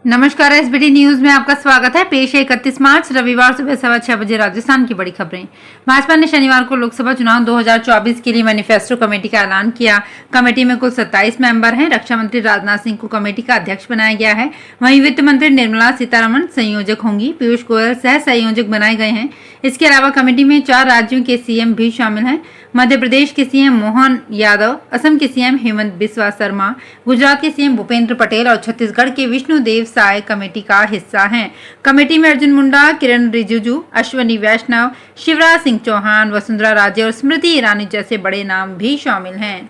नमस्कार, SBT news में आपका स्वागत है। पेश है 31 मार्च रविवार सुबह 6:15 बजे राजस्थान की बड़ी खबरें। भाजपा ने शनिवार को लोकसभा चुनाव 2024 के लिए मैनिफेस्टो कमेटी का ऐलान किया। कमेटी में कुल 27 मेंबर हैं। रक्षा मंत्री राजनाथ सिंह को कमेटी का अध्यक्ष बनाया गया है। वहीं वित्त मंत्री निर्मला सीतारमण संयोजक होंगी। पीयूष गोयल सह संयोजक बनाए गए हैं। इसके अलावा कमेटी में 4 राज्यों के सीएम भी शामिल हैं। मध्य प्रदेश के सीएम मोहन यादव, असम के सीएम हेमंत बिस्वा शर्मा, गुजरात के सीएम भूपेंद्र पटेल और छत्तीसगढ़ के विष्णुदेव साय कमेटी का हिस्सा हैं। कमेटी में अर्जुन मुंडा, किरण रिजिजू, अश्वनी वैष्णव, शिवराज सिंह चौहान, वसुंधरा राजे और स्मृति ईरानी जैसे बड़े नाम भी शामिल हैं।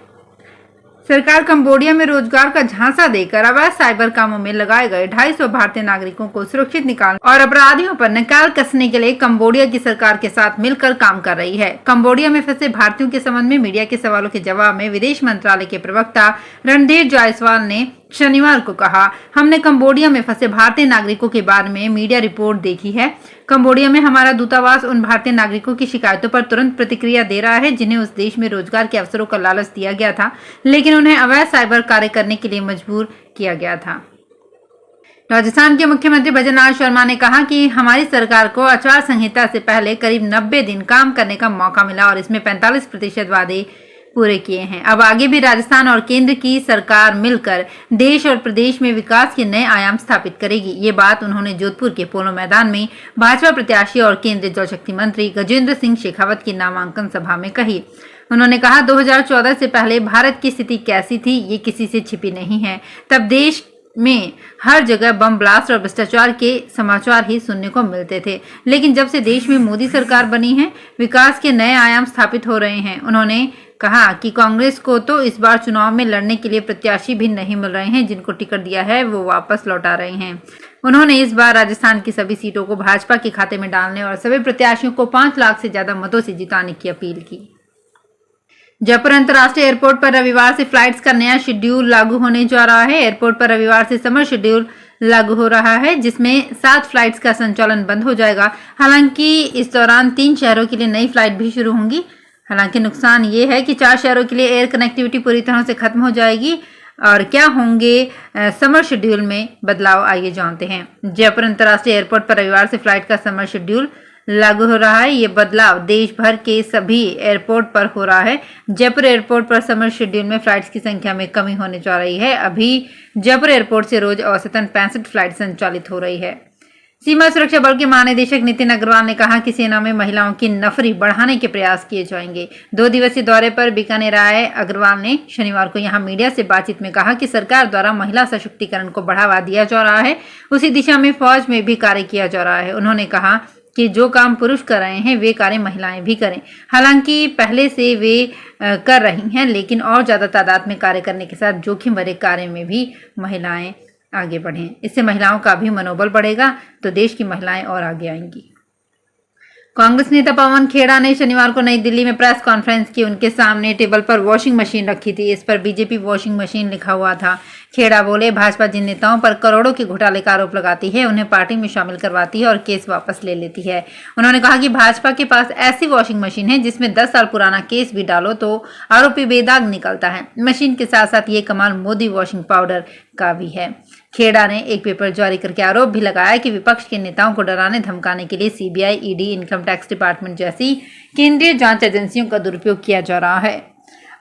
सरकार कंबोडिया में रोजगार का झांसा देकर अवैध साइबर कामों में लगाए गए 250 भारतीय नागरिकों को सुरक्षित निकालने और अपराधियों पर नकाल कसने के लिए कंबोडिया की सरकार के साथ मिलकर काम कर रही है। कंबोडिया में फंसे भारतीयों के संबंध में मीडिया के सवालों के जवाब में विदेश मंत्रालय के प्रवक्ता रणधीर जायसवाल ने शनिवार को कहा, हमने कंबोडिया में फंसे भारतीय नागरिकों के बारे में मीडिया रिपोर्ट देखी है। कंबोडिया में हमारा दूतावास उन भारतीय नागरिकों की शिकायतों पर तुरंत प्रतिक्रिया दे रहा है जिन्हें उस देश में रोजगार के अवसरों का लालच दिया गया था, लेकिन उन्हें अवैध साइबर कार्य करने के लिए मजबूर किया गया था। राजस्थान के मुख्यमंत्री भजनलाल शर्मा ने कहा कि हमारी सरकार को आचार संहिता से पहले करीब 90 दिन काम करने का मौका मिला और इसमें 45% वादे पूरे किए हैं। अब आगे भी राजस्थान और केंद्र की सरकार मिलकर देश और प्रदेश में विकास के नए आयाम स्थापित करेगी। ये बात उन्होंने जोधपुर के पोलो मैदान में भाजपा प्रत्याशी और केंद्रीय जल शक्ति मंत्री गजेंद्र सिंह शेखावत की नामांकन सभा में कही। उन्होंने कहा, 2014 से पहले भारत की स्थिति कैसी थी ये किसी से छिपी नहीं है। तब देश में हर जगह बम ब्लास्ट और भ्रष्टाचार के समाचार ही सुनने को मिलते थे, लेकिन जब से देश में मोदी सरकार बनी है, विकास के नए आयाम स्थापित हो रहे हैं। उन्होंने कहा कि कांग्रेस को तो इस बार चुनाव में लड़ने के लिए प्रत्याशी भी नहीं मिल रहे हैं। जिनको टिकट दिया है वो वापस लौटा रहे हैं। उन्होंने इस बार राजस्थान की सभी सीटों को भाजपा के खाते में डालने और सभी प्रत्याशियों को 5 लाख से ज्यादा मतों से जिताने की अपील की। जयपुर अंतर्राष्ट्रीय एयरपोर्ट पर रविवार से फ्लाइट्स का नया शेड्यूल लागू होने जा रहा है। एयरपोर्ट पर रविवार से समर शेड्यूल लागू हो रहा है, जिसमें 7 फ्लाइट्स का संचालन बंद हो जाएगा। हालांकि इस दौरान 3 शहरों के लिए नई फ्लाइट भी शुरू होंगी। हालांकि नुकसान ये है कि 4 शहरों के लिए एयर कनेक्टिविटी पूरी तरह से खत्म हो जाएगी। और क्या होंगे समर शेड्यूल में बदलाव, आइए जानते हैं। जयपुर अंतर्राष्ट्रीय एयरपोर्ट पर रविवार से फ्लाइट का समर शेड्यूल लागू हो रहा है। ये बदलाव देश भर के सभी एयरपोर्ट पर हो रहा है। जयपुर एयरपोर्ट पर समर शेड्यूल में फ्लाइट्स की संख्या में कमी होने जा रही है। अभी जयपुर एयरपोर्ट से रोज औसतन 65 फ्लाइट संचालित हो रही है। सीमा सुरक्षा बल के महानिदेशक नितिन अग्रवाल ने कहा कि सेना में महिलाओं की नफरी बढ़ाने के प्रयास किए जाएंगे। 2 दिवसीय दौरे पर बीकानेर आए अग्रवाल ने शनिवार को यहां मीडिया से बातचीत में कहा कि सरकार द्वारा महिला सशक्तिकरण को बढ़ावा दिया जा रहा है, उसी दिशा में फौज में भी कार्य किया जा रहा है। उन्होंने कहा कि जो काम पुरुष कर रहे हैं वे कार्य महिलाएं भी करें। हालांकि पहले से वे कर रही हैं, लेकिन और ज्यादा तादाद में कार्य करने के साथ जोखिम भरे कार्य में भी महिलाएं आगे बढ़ें। इससे महिलाओं का भी मनोबल बढ़ेगा तो देश की महिलाएं और आगे आएंगी। कांग्रेस नेता पवन खेड़ा ने शनिवार को नई दिल्ली में प्रेस कॉन्फ्रेंस की। उनके सामने टेबल पर वॉशिंग मशीन रखी थी। इस पर बीजेपी वॉशिंग मशीन लिखा हुआ था। खेड़ा बोले, भाजपा जिन नेताओं पर करोड़ों के घोटाले का आरोप लगाती है उन्हें पार्टी में शामिल करवाती है और केस वापस ले लेती है। उन्होंने कहा कि भाजपा के पास ऐसी वॉशिंग मशीन है जिसमें 10 साल पुराना केस भी डालो तो आरोपी बेदाग निकलता है। मशीन के साथ साथ ये कमाल मोदी वॉशिंग पाउडर का भी है। खेड़ा ने एक पेपर जारी करके आरोप भी लगाया कि विपक्ष के नेताओं को डराने धमकाने के लिए CBI, ED, income tax department जैसी केंद्रीय जांच एजेंसियों का दुरुपयोग किया जा रहा है।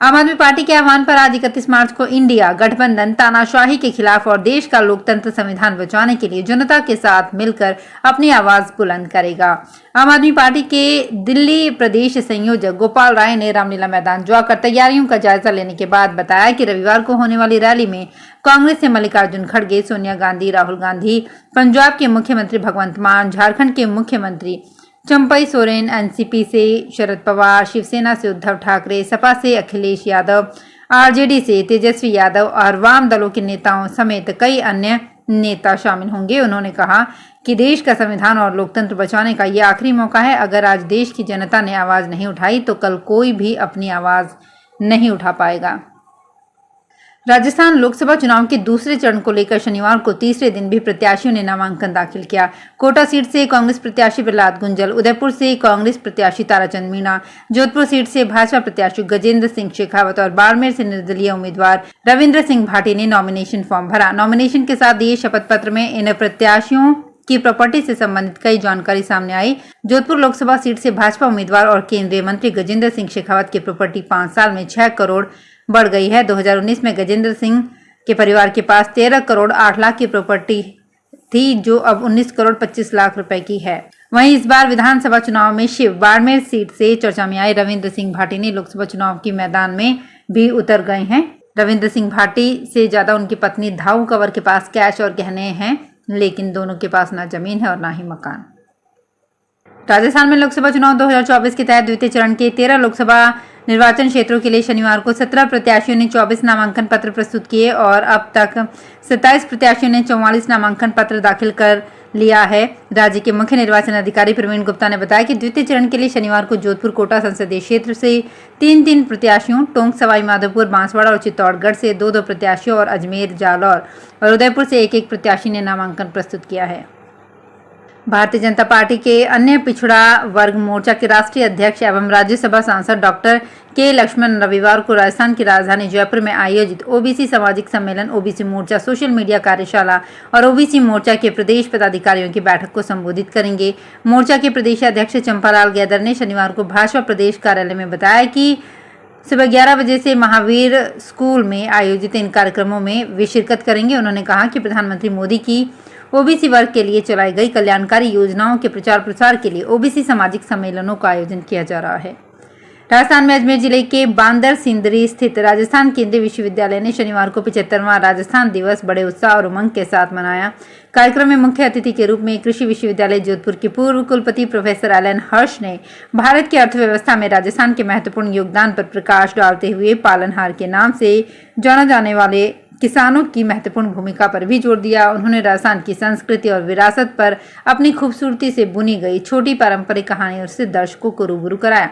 आम आदमी पार्टी के आह्वान पर आज 31 मार्च को इंडिया गठबंधन तानाशाही के खिलाफ और देश का लोकतंत्र संविधान बचाने के लिए जनता के साथ मिलकर अपनी आवाज बुलंद करेगा। आम आदमी पार्टी के दिल्ली प्रदेश संयोजक गोपाल राय ने रामलीला मैदान जाकर तैयारियों का जायजा लेने के बाद बताया कि रविवार को होने वाली रैली में कांग्रेस से मल्लिकार्जुन खड़गे, सोनिया गांधी, राहुल गांधी, पंजाब के मुख्यमंत्री भगवंत मान, झारखंड के मुख्यमंत्री चंपई सोरेन, एनसीपी से शरद पवार, शिवसेना से उद्धव ठाकरे, सपा से अखिलेश यादव, आरजेडी से तेजस्वी यादव और वाम दलों के नेताओं समेत कई अन्य नेता शामिल होंगे। उन्होंने कहा कि देश का संविधान और लोकतंत्र बचाने का ये आखिरी मौका है। अगर आज देश की जनता ने आवाज नहीं उठाई तो कल कोई भी अपनी आवाज नहीं उठा पाएगा। राजस्थान लोकसभा चुनाव के दूसरे चरण को लेकर शनिवार को तीसरे दिन भी प्रत्याशियों ने नामांकन दाखिल किया। कोटा सीट से कांग्रेस प्रत्याशी प्रहलाद गुंजल, उदयपुर से कांग्रेस प्रत्याशी ताराचंद मीणा, जोधपुर सीट से भाजपा प्रत्याशी गजेंद्र सिंह शेखावत और बाड़मेर से निर्दलीय उम्मीदवार रविंद्र सिंह भाटी ने नॉमिनेशन फॉर्म भरा। नॉमिनेशन के साथ दिए शपथ पत्र में इन प्रत्याशियों की प्रॉपर्टी से संबंधित कई जानकारी सामने आई। जोधपुर लोकसभा सीट से भाजपा उम्मीदवार और केंद्रीय मंत्री गजेंद्र सिंह शेखावत की प्रॉपर्टी 5 साल में 6 करोड़ बढ़ गई है। 2019 में गजेंद्र सिंह के परिवार के पास 13 करोड़ 8 लाख की प्रॉपर्टी थी, जो अब 19 करोड़ 25 लाख रुपए की है। वहीं इस बार विधानसभा चुनाव में शिव बाड़मेर सीट से चर्चा में आए रविंद्र सिंह भाटी ने लोकसभा चुनाव की मैदान में भी उतर गए हैं। रविंद्र सिंह भाटी से ज्यादा उनकी पत्नी धाऊ कंवर के पास कैश और गहने हैं, लेकिन दोनों के पास ना जमीन है और ना ही मकान। राजस्थान में लोकसभा चुनाव 2024 के तहत द्वितीय चरण के 13 लोकसभा निर्वाचन क्षेत्रों के लिए शनिवार को 17 प्रत्याशियों ने 24 नामांकन पत्र प्रस्तुत किए और अब तक 27 प्रत्याशियों ने 44 नामांकन पत्र दाखिल कर लिया है। राज्य के मुख्य निर्वाचन अधिकारी प्रवीण गुप्ता ने बताया कि द्वितीय चरण के लिए शनिवार को जोधपुर कोटा संसदीय क्षेत्र से 3-3 प्रत्याशियों, टोंक सवाई माधोपुर बांसवाड़ा और चित्तौड़गढ़ से 2-2 प्रत्याशियों और अजमेर जालौर और उदयपुर से 1-1 प्रत्याशी ने नामांकन प्रस्तुत किया है। भारतीय जनता पार्टी के अन्य पिछड़ा वर्ग मोर्चा के राष्ट्रीय अध्यक्ष एवं राज्यसभा सांसद डॉक्टर के लक्ष्मण रविवार को राजस्थान की राजधानी जयपुर में आयोजित ओबीसी सामाजिक सम्मेलन, ओबीसी मोर्चा सोशल मीडिया कार्यशाला और ओबीसी मोर्चा के प्रदेश पदाधिकारियों की बैठक को संबोधित करेंगे। मोर्चा के प्रदेश अध्यक्ष चंपालाल गैदर ने शनिवार को भाजपा प्रदेश कार्यालय में बताया कि सुबह 11 बजे से महावीर स्कूल में आयोजित इन कार्यक्रमों में वे शिरकत करेंगे। उन्होंने कहा कि प्रधानमंत्री मोदी की ओबीसी वर्ग के लिए चलाई गई कल्याणकारी योजनाओं के प्रचार प्रसार के लिए ओबीसी सामाजिक सम्मेलनों का आयोजन किया जा रहा है। राजस्थान में अजमेर जिले के बांदर सिंदरी स्थित राजस्थान केंद्रीय विश्वविद्यालय ने शनिवार को 75वां राजस्थान दिवस बड़े उत्साह और उमंग के साथ मनाया। कार्यक्रम में मुख्य अतिथि के रूप में कृषि विश्वविद्यालय जोधपुर के पूर्व कुलपति प्रोफेसर एलन हर्ष ने भारत की अर्थव्यवस्था में राजस्थान के महत्वपूर्ण योगदान पर प्रकाश डालते हुए पालनहार के नाम से जाना जाने वाले किसानों की महत्वपूर्ण भूमिका पर भी जोर दिया। उन्होंने राजस्थान की संस्कृति और विरासत पर अपनी खूबसूरती से बुनी गई छोटी पारंपरिक कहानियों से दर्शकों को रूबरू कराया।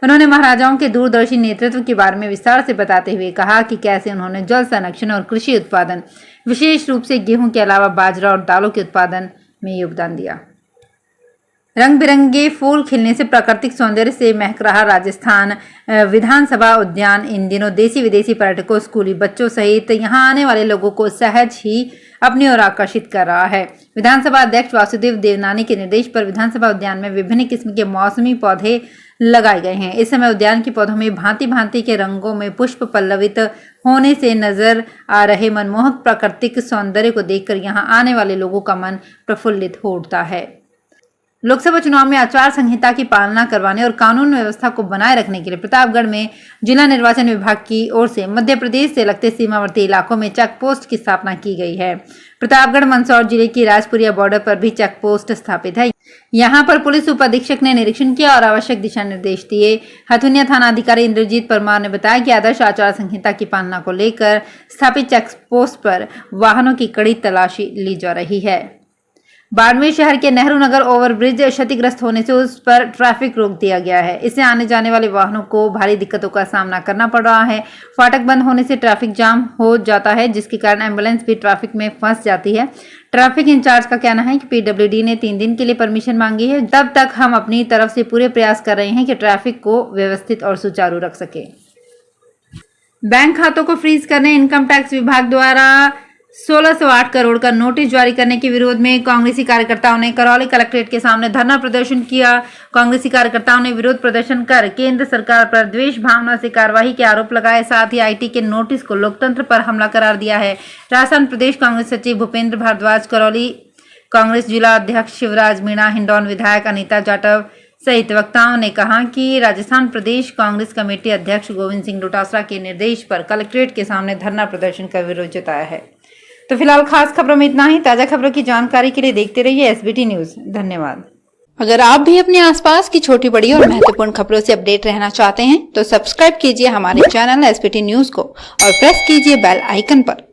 उन्होंने महाराजाओं के दूरदर्शी नेतृत्व के बारे में विस्तार से बताते हुए कहा कि कैसे उन्होंने जल संरक्षण और कृषि उत्पादन, विशेष रूप से गेहूं के अलावा बाजरा और दालों के उत्पादन में योगदान दिया। रंग बिरंगे फूल खिलने से प्राकृतिक सौंदर्य से महक रहा राजस्थान विधानसभा उद्यान इन दिनों देसी विदेशी पर्यटकों, स्कूली बच्चों सहित यहां आने वाले लोगों को सहज ही अपनी ओर आकर्षित कर रहा है। विधानसभा अध्यक्ष वासुदेव देवनानी के निर्देश पर विधानसभा उद्यान में विभिन्न किस्म के मौसमी पौधे लगाए गए हैं। इस समय उद्यान के पौधों में भांति भांति के रंगों में पुष्प पल्लवित होने से नजर आ रहे मनमोहक प्राकृतिक सौंदर्य को देखकर यहां आने वाले लोगों का मन प्रफुल्लित हो उठता है। लोकसभा चुनाव में आचार संहिता की पालना करवाने और कानून व्यवस्था को बनाए रखने के लिए प्रतापगढ़ में जिला निर्वाचन विभाग की ओर से मध्य प्रदेश से लगते सीमावर्ती इलाकों में चेक पोस्ट की स्थापना की गई है। प्रतापगढ़ मंदसौर जिले की राजपुरिया बॉर्डर पर भी चेक पोस्ट स्थापित है। यहां पर पुलिस उप अधीक्षक ने निरीक्षण किया और आवश्यक दिशा निर्देश दिए। हथुनिया थाना अधिकारी इंद्रजीत परमार ने बताया कि आदर्श आचार संहिता की पालना को लेकर स्थापित चेक पोस्ट पर वाहनों की कड़ी तलाशी ली जा रही है। बाड़मेर शहर के नेहरू नगर ओवरब्रिज क्षतिग्रस्त होने से उस पर ट्रैफिक रोक दिया गया है। इससे आने जाने वाले वाहनों को भारी दिक्कतों का सामना करना पड़ रहा है। फाटक बंद होने से ट्रैफिक जाम हो जाता है, जिसके कारण एम्बुलेंस भी ट्रैफिक में फंस जाती है। ट्रैफिक इंचार्ज का कहना है कि पीडब्ल्यूडी ने 3 दिन के लिए परमिशन मांगी है। तब तक हम अपनी तरफ से पूरे प्रयास कर रहे हैं कि ट्रैफिक को व्यवस्थित और सुचारू रख सके। बैंक खातों को फ्रीज करने इनकम टैक्स विभाग द्वारा 1608 करोड़ का नोटिस जारी करने के विरोध में कांग्रेसी कार्यकर्ताओं ने करौली कलेक्ट्रेट के सामने धरना प्रदर्शन किया। कांग्रेसी कार्यकर्ताओं ने विरोध प्रदर्शन कर केंद्र सरकार पर द्वेष भावना से कार्रवाई के आरोप लगाए। साथ ही आईटी के नोटिस को लोकतंत्र पर हमला करार दिया है। राजस्थान प्रदेश कांग्रेस सचिव भूपेंद्र भारद्वाज, करौली कांग्रेस जिला अध्यक्ष शिवराज मीणा, हिंडौन विधायक अनीता जाटव सहित वक्ताओं ने कहा कि राजस्थान प्रदेश कांग्रेस कमेटी अध्यक्ष गोविंद सिंह डोटासरा के निर्देश पर कलेक्ट्रेट के सामने धरना प्रदर्शन कर विरोध जताया है। तो फिलहाल खास खबरों में इतना ही। ताजा खबरों की जानकारी के लिए देखते रहिए एसबीटी न्यूज। धन्यवाद। अगर आप भी अपने आसपास की छोटी बड़ी और महत्वपूर्ण खबरों से अपडेट रहना चाहते हैं तो सब्सक्राइब कीजिए हमारे चैनल एसबीटी न्यूज को और प्रेस कीजिए बेल आइकन पर।